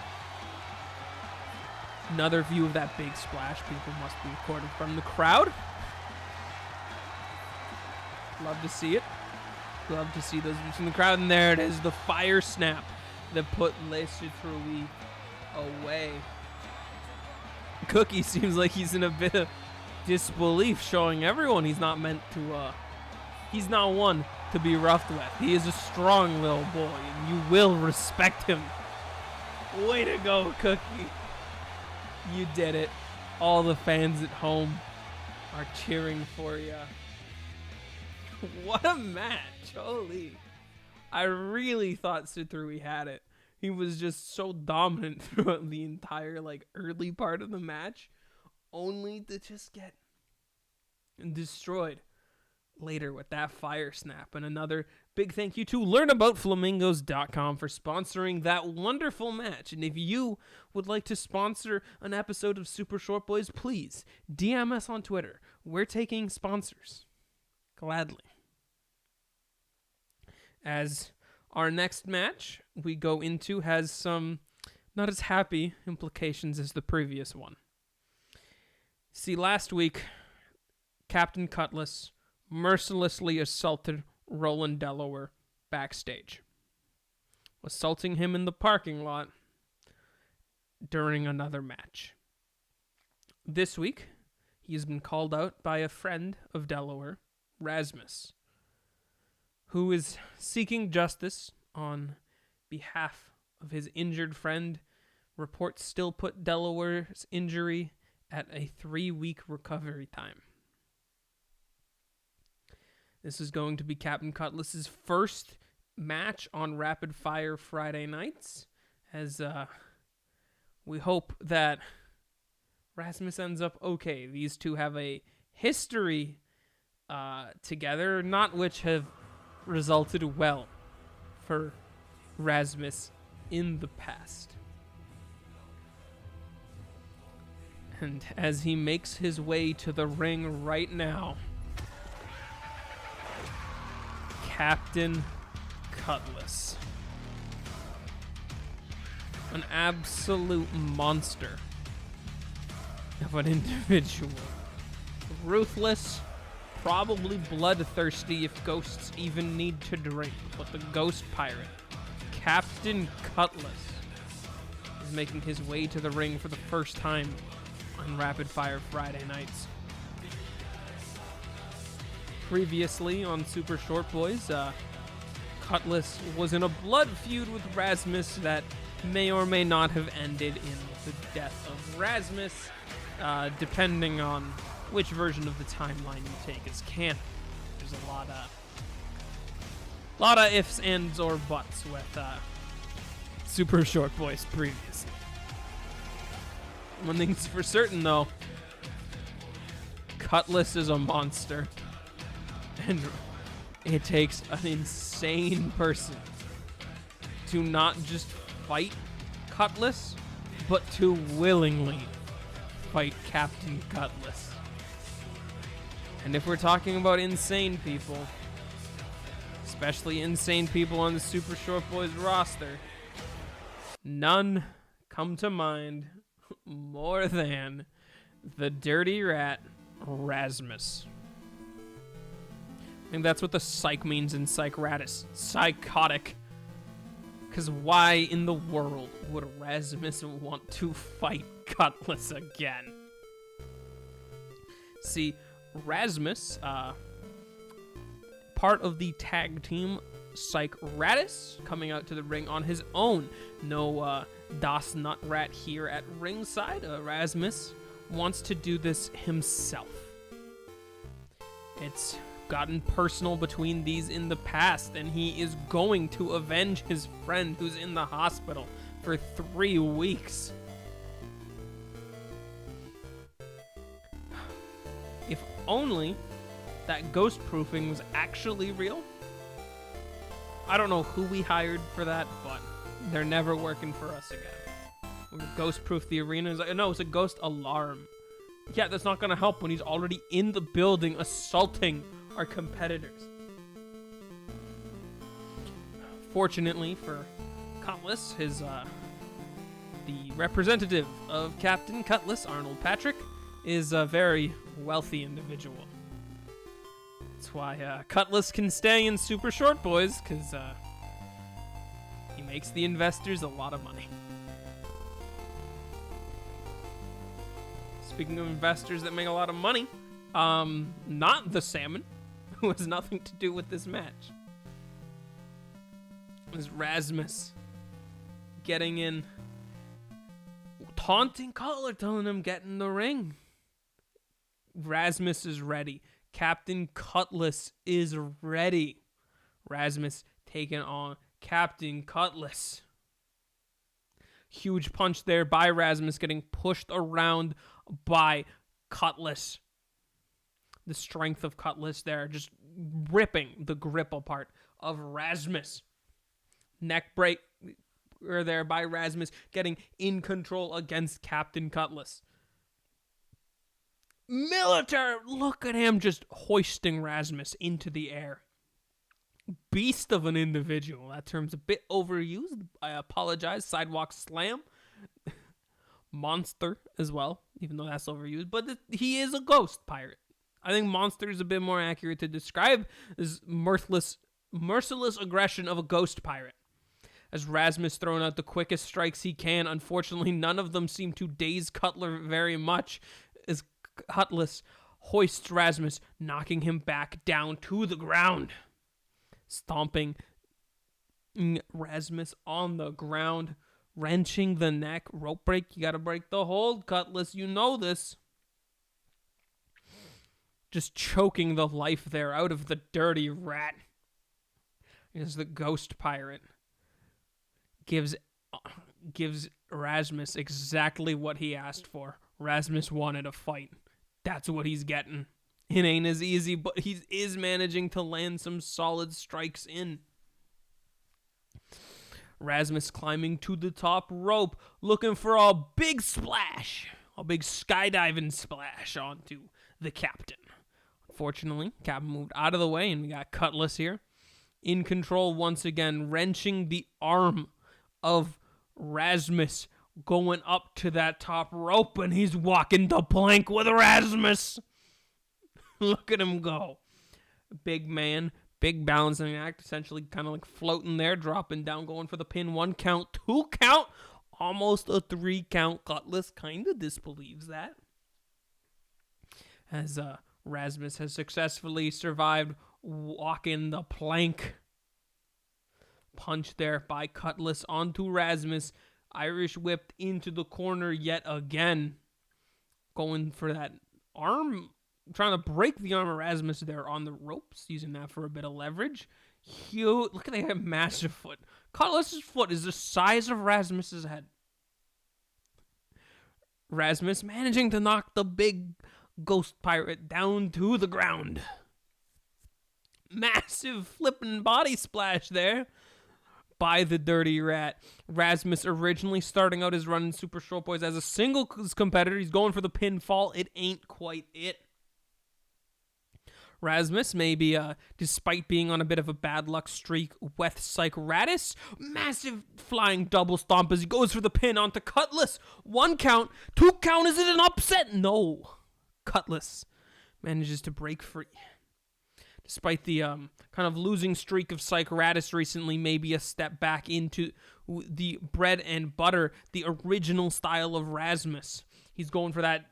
[SPEAKER 2] Another view of that big splash. People must be recording from the crowd. Love to see it. Love to see those views from the crowd. And there it is, the fire snap that put Citrui away. Cookie seems like he's in a bit of disbelief, showing everyone he's not meant to, he's not one to be roughed with. He is a strong little boy, and you will respect him. Way to go, Cookie. You did it. All the fans at home are cheering for you. What a match. Holy. I really thought Citrui had it. He was just so dominant throughout the entire early part of the match, only to just get destroyed later with that fire snap. And another big thank you to learnaboutflamingos.com for sponsoring that wonderful match. And if you would like to sponsor an episode of Super Short Boys, please DM us on Twitter. We're taking sponsors gladly. As our next match we go into has some not as happy implications as the previous one. See, last week, Captain Cutlass mercilessly assaulted Roland Delaware backstage. assaulting him in the parking lot during another match. This week, he's been called out by a friend of Delaware, Rasmus, who is seeking justice on behalf of his injured friend. Reports still put Delaware's injury at a 3-week recovery time. This is going to be Captain Cutlass's first match on Rapid Fire Friday nights, as we hope that Rasmus ends up okay. These two have a history together, not which have resulted well for Rasmus in the past. And as he makes his way to the ring right now, Captain Cutlass, an absolute monster of an individual. Ruthless, probably bloodthirsty if ghosts even need to drink, but the ghost pirate, Captain Cutlass, is making his way to the ring for the first time on Rapid Fire Friday nights. Previously on Super Short Boys, Cutlass was in a blood feud with Rasmus that may or may not have ended in the death of Rasmus, depending on which version of the timeline you take as canon. There's a lot of ifs, ands, or buts with Super Short Boys previously. One thing's for certain, though, Cutlass is a monster, and it takes an insane person to not just fight Cutlass, but to willingly fight Captain Cutlass. And if we're talking about insane people, especially insane people on the Super Short Boys roster, none come to mind more than the dirty rat, Rasmus. I think that's what the psych means in Psychratus. Psychotic. Because why in the world would Rasmus want to fight Cutlass again? See, Rasmus, part of the tag team Psychratus, coming out to the ring on his own. No Das Nutrat here at ringside. Rasmus wants to do this himself. It's gotten personal between these in the past, and he is going to avenge his friend who's in the hospital for 3 weeks. If only that ghost proofing was actually real. I don't know who we hired for that, but they're never working for us again. We're gonna ghost proof the arena. It's like, no, it's a ghost alarm. Yeah, that's not gonna help when he's already in the building assaulting our competitors. Fortunately for Cutlass, the representative of Captain Cutlass, Arnold Patrick, is a very wealthy individual. That's why Cutlass can stay in Super Short Boys, because he makes the investors a lot of money. Speaking of investors that make a lot of money, not the Salmon, who has nothing to do with this match. It was Rasmus getting in, taunting Cutler, telling him get in the ring. Rasmus is ready. Captain Cutlass is ready. Rasmus taking on Captain Cutlass. Huge punch there by Rasmus, getting pushed around by Cutlass. The strength of Cutlass there, just ripping the grip apart of Rasmus. Neck break there by Rasmus, getting in control against Captain Cutlass. Military, look at him just hoisting Rasmus into the air. Beast of an individual. That term's a bit overused. I apologize. Sidewalk slam. Monster as well, even though that's overused. But he is a ghost pirate. I think monster is a bit more accurate to describe this merciless aggression of a ghost pirate. as Rasmus throwing out the quickest strikes he can. Unfortunately, none of them seem to daze Cutler very much as Cutlass hoists Rasmus, knocking him back down to the ground. Stomping Rasmus on the ground, wrenching the neck. Rope break, you gotta break the hold, Cutlass, you know this. Just choking the life there out of the dirty rat. As the ghost pirate gives Rasmus exactly what he asked for. Rasmus wanted a fight. That's what he's getting. It ain't as easy, but he is managing to land some solid strikes in. Rasmus climbing to the top rope, looking for a big splash. A big skydiving splash onto the captain. Unfortunately, Captain moved out of the way, and we got Cutlass here. In control once again, wrenching the arm of Rasmus, going up to that top rope, and he's walking the plank with Rasmus. Look at him go. Big man, big balancing act, essentially kind of like floating there, dropping down, going for the pin. 1 count, 2 count, almost a 3 count. Cutlass kind of disbelieves that. As Rasmus has successfully survived walking the plank. Punch there by Cutlass onto Rasmus. Irish whipped into the corner yet again. Going for that arm, trying to break the arm of Rasmus there on the ropes, using that for a bit of leverage. Huge, look at that massive foot. Cutlass's foot is the size of Rasmus's head. Rasmus managing to knock the big ghost pirate down to the ground. Massive flipping body splash there by the dirty rat. Rasmus originally starting out his run in Super Short Boys as a singles competitor. He's going for the pinfall. It ain't quite it. Rasmus, maybe despite being on a bit of a bad luck streak with Psych Radis, massive flying double stomp as he goes for the pin onto Cutlass. 1 count, 2 count, is it an upset? No. Cutlass manages to break free. Despite the kind of losing streak of Psych Radis recently, maybe a step back into the bread and butter, the original style of Rasmus. He's going for that.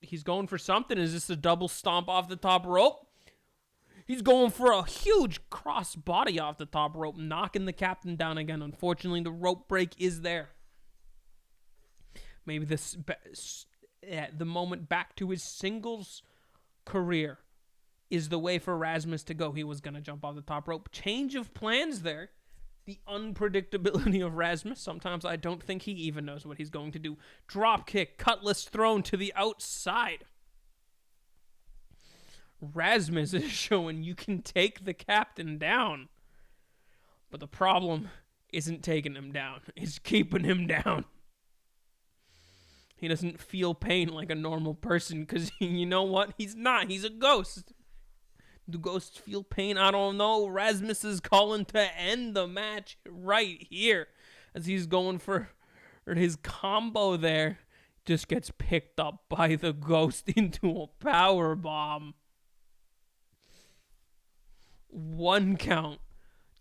[SPEAKER 2] He's going for something. Is this a double stomp off the top rope? He's going for a huge cross body off the top rope, knocking the captain down again. Unfortunately, the rope break is there. Maybe this the moment back to his singles career is the way for Rasmus to go. He was going to jump off the top rope. Change of plans there. The unpredictability of Rasmus. Sometimes I don't think he even knows what he's going to do. Drop kick. Cutlass thrown to the outside. Rasmus is showing you can take the captain down. But the problem isn't taking him down. It's keeping him down. He doesn't feel pain like a normal person because you know what? He's not. He's a ghost. Do ghosts feel pain? I don't know. Rasmus is calling to end the match right here as he's going for his combo there. Just gets picked up by the ghost into a power bomb. 1 count,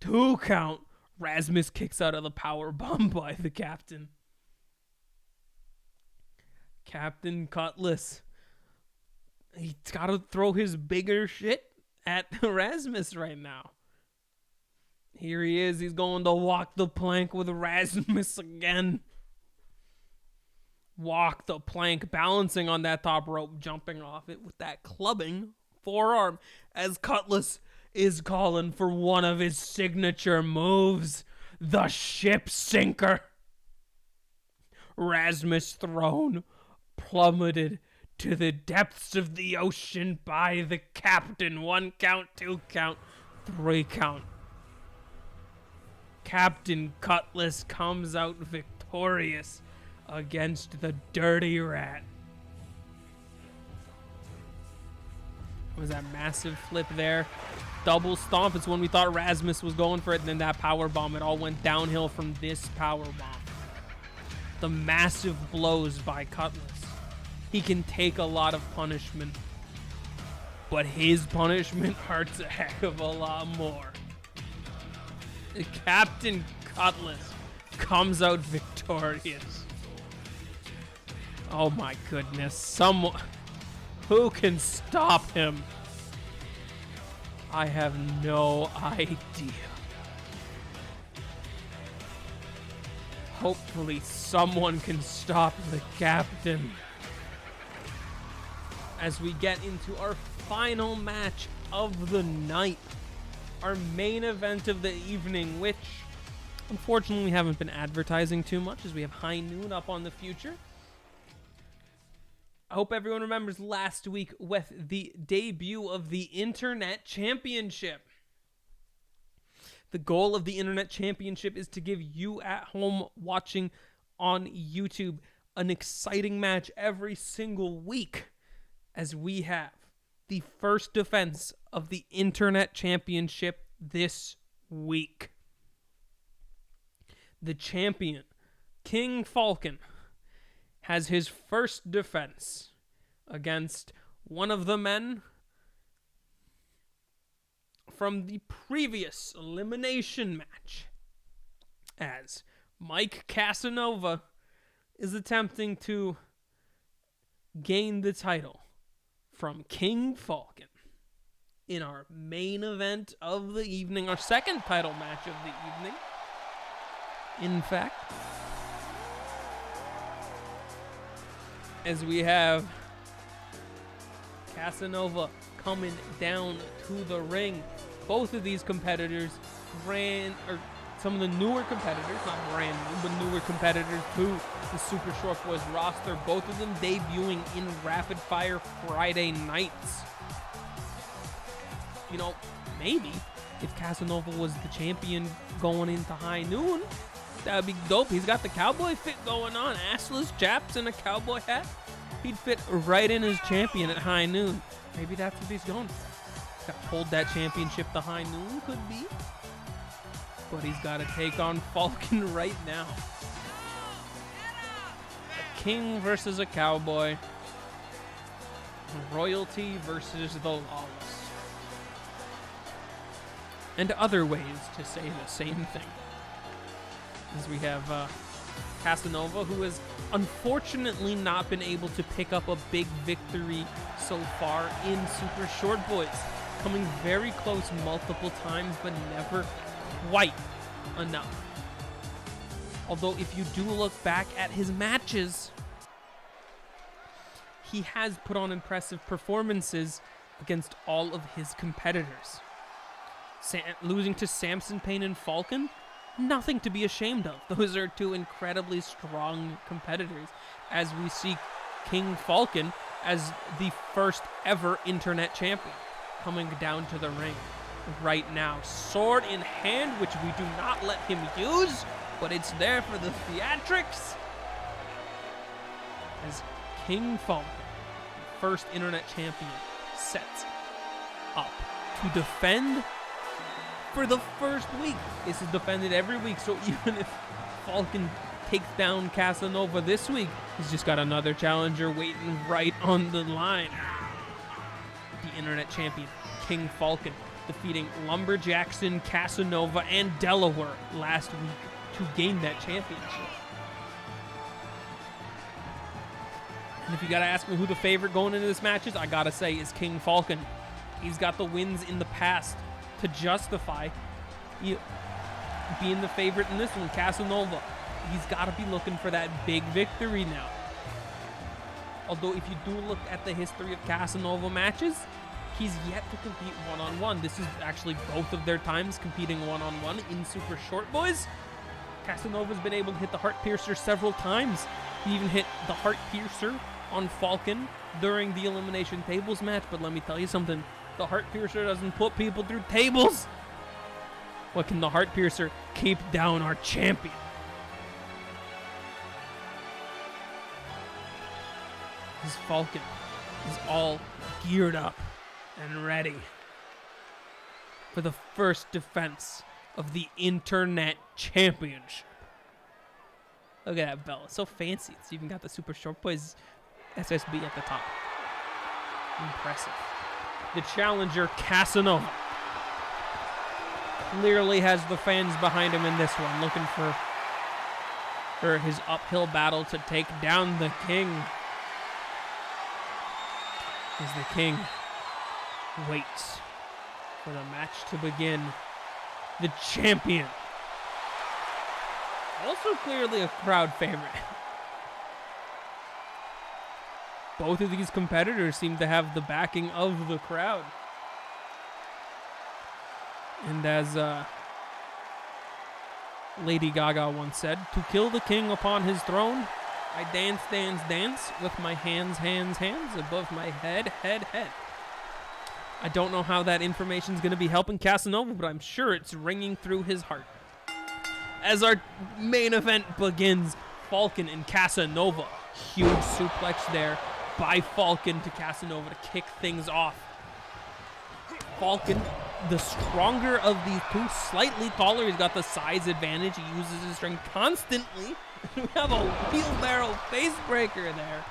[SPEAKER 2] 2 count. Rasmus kicks out of the power bomb by the captain. Captain Cutlass. He's got to throw his bigger shit at Rasmus right now. Here he is. He's going to walk the plank with Rasmus again. Walk the plank, balancing on that top rope, jumping off it with that clubbing forearm as Cutlass is calling for one of his signature moves, the ship sinker. Rasmus thrown, plummeted to the depths of the ocean by the captain. 1 count, 2 count, 3 count. Captain Cutlass comes out victorious against the dirty rat. Was that massive flip there? Double stomp. It's when we thought Rasmus was going for it, and then that power bomb. It all went downhill from this power bomb. The massive blows by Cutlass. He can take a lot of punishment, but his punishment hurts a heck of a lot more. Captain Cutlass comes out victorious. Oh my goodness. Someone who can stop him? I have no idea. Hopefully someone can stop the captain. As we get into our final match of the night, our main event of the evening, which unfortunately we haven't been advertising too much as we have High Noon up on the future. I hope everyone remembers last week with the debut of the Internet Championship. The goal of the Internet Championship is to give you at home watching on YouTube an exciting match every single week, as we have the first defense of the Internet Championship this week. The champion, King Falcon, has his first defense against one of the men from the previous elimination match, as Mike Casanova is attempting to gain the title from King Falcon in our main event of the evening, our second title match of the evening. In fact, as we have Casanova coming down to the ring. Both of these competitors some of the newer competitors, not brand new, but newer competitors to the Super Short Boys roster, both of them debuting in Rapid Fire Friday nights. You know, maybe if Casanova was the champion going into High Noon, that would be dope. He's got the cowboy fit going on, assless chaps and a cowboy hat. He'd fit right in as champion at High Noon. Maybe that's what he's going for. He's got to hold that championship to High Noon, could be. But he's got to take on Falcon right now. A king versus a cowboy. Royalty versus the lawless. And other ways to say the same thing. As we have Casanova, who has unfortunately not been able to pick up a big victory so far in Super Short Boys. Coming very close multiple times, but never quite enough. Although if you do look back at his matches, he has put on impressive performances against all of his competitors. Losing to Samson Payne and Falcon, nothing to be ashamed of. Those are two incredibly strong competitors, as we see King Falcon as the first ever internet champion coming down to the ring right now. Sword in hand, which we do not let him use, but it's there for the theatrics. As King Falcon, the first internet champion, sets up to defend for the first week. This is defended every week, so even if Falcon takes down Casanova this week, he's just got another challenger waiting right on the line. The internet champion, King Falcon, defeating Lumberjackson, Casanova, and Delaware last week to gain that championship. And if you gotta ask me who the favorite going into this match is, I gotta say is King Falcon. He's got the wins in the past to justify being the favorite in this one. Casanova, he's got to be looking for that big victory now. Although if you do look at the history of Casanova matches, he's yet to compete one-on-one. This is actually both of their times competing one-on-one in Super Short Boys. Casanova's been able to hit the Heart Piercer several times. He even hit the Heart Piercer on Falcon during the Elimination Tables match, but let me tell you something. The Heart Piercer doesn't put people through tables. What can the Heart Piercer keep down our champion? His Falcon is all geared up and ready for the first defense of the Internet Championship. Look at that belt. It's so fancy. It's even got the Super Short Boys SSB at the top. Impressive. The challenger, Casanova. clearly has the fans behind him in this one, looking for his uphill battle to take down the King. As the King waits for the match to begin. The champion. Also clearly a crowd favorite. Both of these competitors seem to have the backing of the crowd. And as Lady Gaga once said, to kill the king upon his throne, I dance, dance, dance with my hands, hands, hands above my head, head, head. I don't know how that information is going to be helping Casanova, but I'm sure it's ringing through his heart. As our main event begins, Falcon and Casanova. Huge suplex there by Falcon to Casanova to kick things off. Falcon, the stronger of these two, slightly taller. He's got the size advantage. He uses his strength constantly. We have a wheelbarrow face breaker there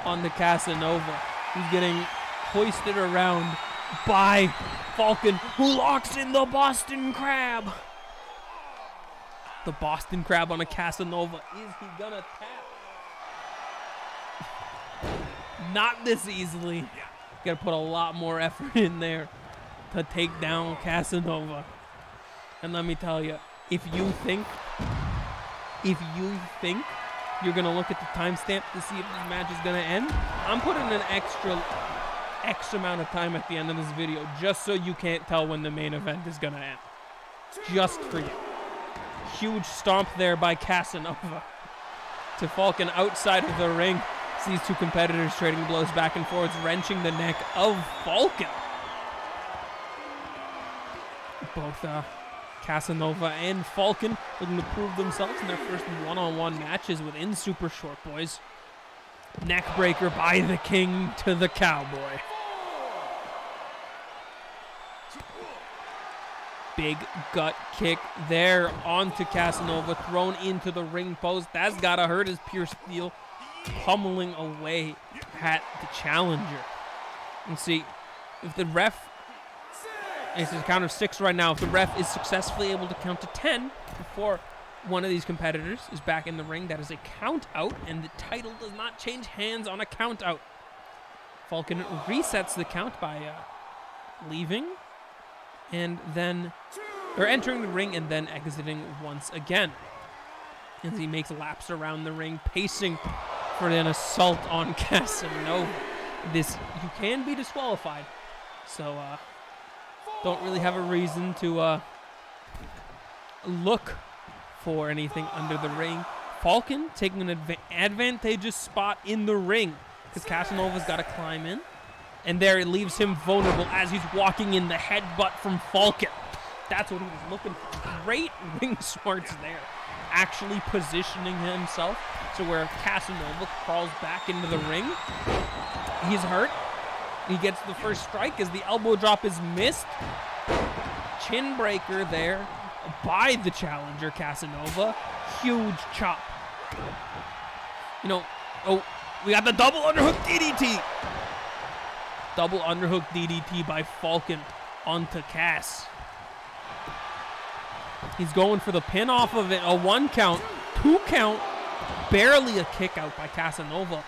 [SPEAKER 2] on the Casanova. He's getting hoisted around by Falcon, who locks in the Boston Crab. The Boston Crab on a Casanova. Is he gonna tap? Not this easily. Gotta put a lot more effort in there to take down Casanova. And let me tell you, if you think you're gonna look at the timestamp to see if this match is gonna end, I'm putting an extra X amount of time at the end of this video just so you can't tell when the main event is gonna end. Just for you. Huge stomp there by Casanova to Falcon outside of the ring. These two competitors trading blows back and forth, wrenching the neck of Falcon. Both Casanova and Falcon looking to prove themselves in their first one-on-one matches within Super Short Boys. Neck breaker by the King to the Cowboy. Big gut kick there onto Casanova, thrown into the ring post. That's gotta hurt as pure steel, pummeling away at the challenger. And see, if the ref, it's a count of 6 right now, if the ref is successfully able to count to 10 before one of these competitors is back in the ring, that is a count out, and the title does not change hands on a count out. Falcon resets the count by leaving and then, or entering the ring and then exiting once again. As he makes laps around the ring, pacing for an assault on Casanova. You can be disqualified, so don't really have a reason to look for anything under the ring. Falcon taking an advantageous spot in the ring because Casanova's got to climb in. And there it leaves him vulnerable as he's walking in the headbutt from Falcon. That's what he was looking for. Great ring smarts there. Actually positioning himself to where Casanova crawls back into the ring. He's hurt. He gets the first strike as the elbow drop is missed. Chin breaker there by the challenger, Casanova. Huge chop. We got the double underhook DDT. Double underhook DDT by Falcon onto Cass. He's going for the pin off of it. A 1 count, 2 count, barely a kick out by Casanova.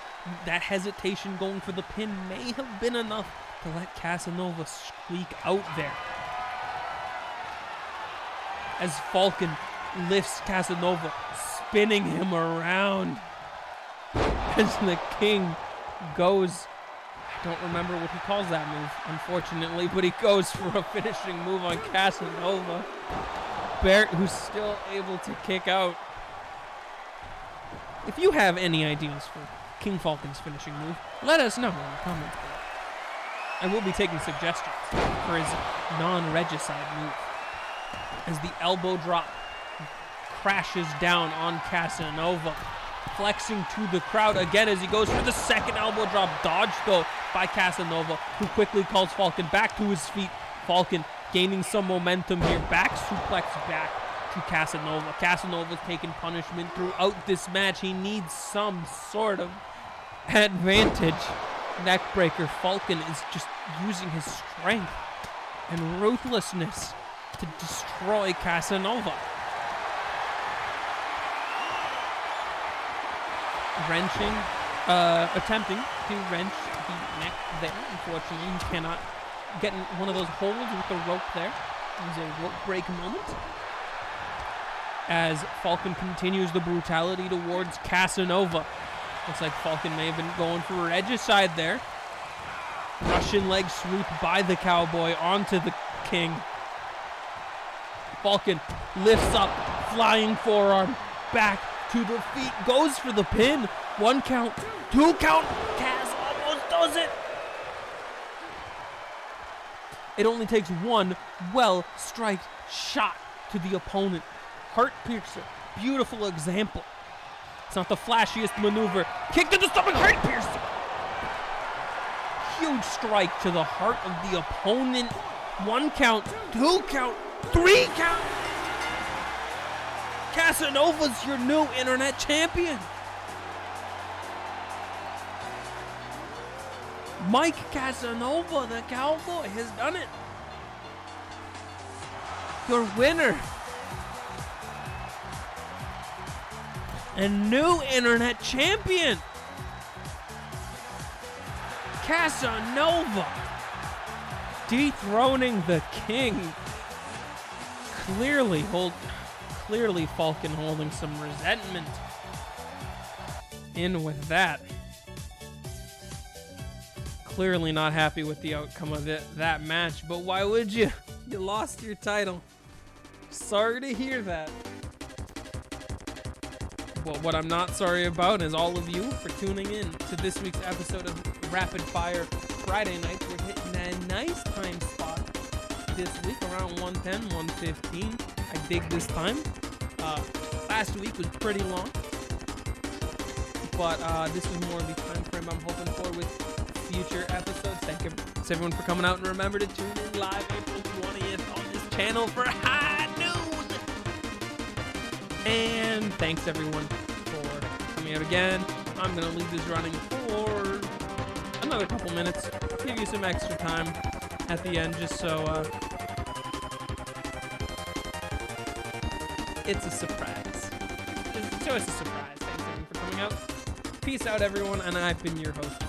[SPEAKER 2] That hesitation going for the pin may have been enough to let Casanova squeak out there. As Falcon lifts Casanova, spinning him around. As the King goes, I don't remember what he calls that move, unfortunately, but he goes for a finishing move on Casanova. Barrett, who's still able to kick out. If you have any ideas for King Falcon's finishing move, let us know in the comments below. I will be taking suggestions for his non-regicide move. As the elbow drop crashes down on Casanova, flexing to the crowd again as he goes for the second elbow drop, dodged though by Casanova, who quickly calls Falcon back to his feet. Falcon gaining some momentum here, back suplex back to Casanova. Casanova's taking punishment throughout this match. He needs some sort of advantage. Neckbreaker. Falcon is just using his strength and ruthlessness to to destroy Casanova. Attempting to wrench the neck there. Unfortunately, he cannot get in one of those holes with the rope there. It was a rope break moment. As Falcon continues the brutality towards Casanova. Looks like Falcon may have been going for regicide there. Russian leg sweep by the Cowboy onto the King. Falcon lifts up, flying forearm, back to the feet, goes for the pin. 1 count, 2 count, Cas almost does it. It only takes one well-striked shot to the opponent. Heart piercer, beautiful example. It's not the flashiest maneuver. Kick to the stomach, heart piercer. Huge strike to the heart of the opponent. 1 count, 2 count, 3 count. Casanova's your new internet champion. Mike Casanova, the Cowboy, has done it. Your winner. And new internet champion. Casanova. Dethroning the King. Clearly Falcon holding some resentment in with that. Clearly not happy with the outcome of that match, but why would you? You lost your title. Sorry to hear that. Well, what I'm not sorry about is all of you for tuning in to this week's episode of Rapid Fire Friday Nights. We're hitting a nice time spot this week, around 110, 115. I dig this time. Last week was pretty long, but this was more of the time frame I'm hoping for with future episodes. Thank you everyone for coming out, and remember to tune in live April 20th on this channel for High Noon. And thanks everyone for coming out again. I'm gonna leave this running for another couple minutes, give you some extra time at the end, just so it's a surprise. It's a surprise. Thanks everyone for coming out. Peace out everyone, and I've been your host,